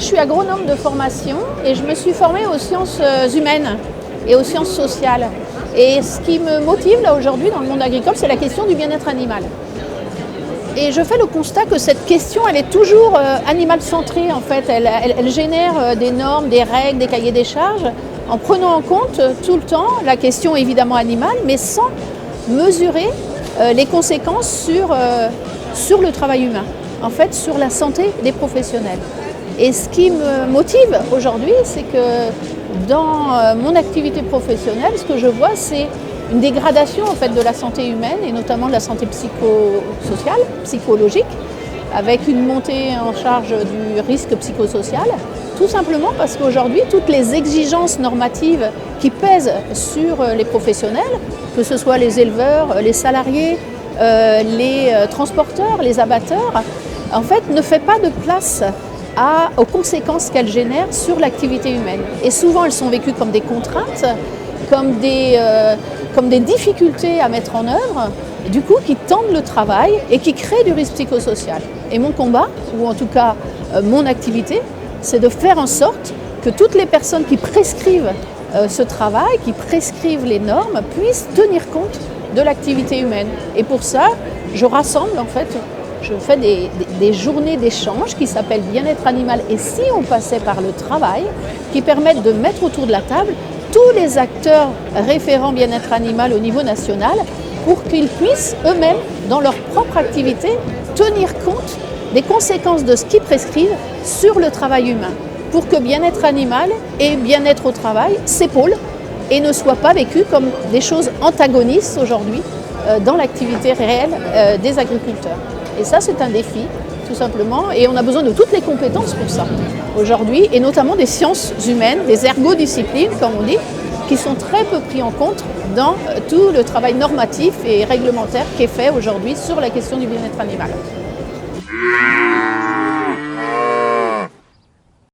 suis agronome de formation et je me suis formée aux sciences humaines et aux sciences sociales. Et ce qui me motive là aujourd'hui dans le monde agricole, c'est la question du bien-être animal. Et je fais le constat que cette question, elle est toujours animal-centrée en fait. Elle génère des normes, des règles, des cahiers des charges, en prenant en compte tout le temps la question évidemment animale, mais sans mesurer les conséquences sur le travail humain, en fait sur la santé des professionnels. Et ce qui me motive aujourd'hui, c'est que dans mon activité professionnelle, ce que je vois, c'est une dégradation en fait de la santé humaine et notamment de la santé psychosociale, psychologique, avec une montée en charge du risque psychosocial, tout simplement parce qu'aujourd'hui, toutes les exigences normatives qui pèsent sur les professionnels, que ce soit les éleveurs, les salariés, les transporteurs, les abatteurs, en fait, ne fait pas de place aux conséquences qu'elles génèrent sur l'activité humaine. Et souvent, elles sont vécues comme des contraintes, comme des difficultés à mettre en œuvre, du coup, qui tendent le travail et qui créent du risque psychosocial. Et mon combat, ou en tout cas mon activité, c'est de faire en sorte que toutes les personnes qui prescrivent ce travail, qui prescrivent les normes, puissent tenir compte de l'activité humaine. Et pour ça, je rassemble en fait, je fais des journées d'échange qui s'appellent bien-être animal et si on passait par le travail, qui permettent de mettre autour de la table tous les acteurs référents bien-être animal au niveau national pour qu'ils puissent eux-mêmes, dans leur propre activité, tenir compte des conséquences de ce qu'ils prescrivent sur le travail humain, pour que bien-être animal et bien-être au travail s'épaulent et ne soient pas vécus comme des choses antagonistes aujourd'hui dans l'activité réelle des agriculteurs. Et ça, c'est un défi, tout simplement, et on a besoin de toutes les compétences pour ça aujourd'hui, et notamment des sciences humaines, des ergodisciplines, comme on dit, qui sont très peu pris en compte dans tout le travail normatif et réglementaire qui est fait aujourd'hui sur la question du bien-être animal.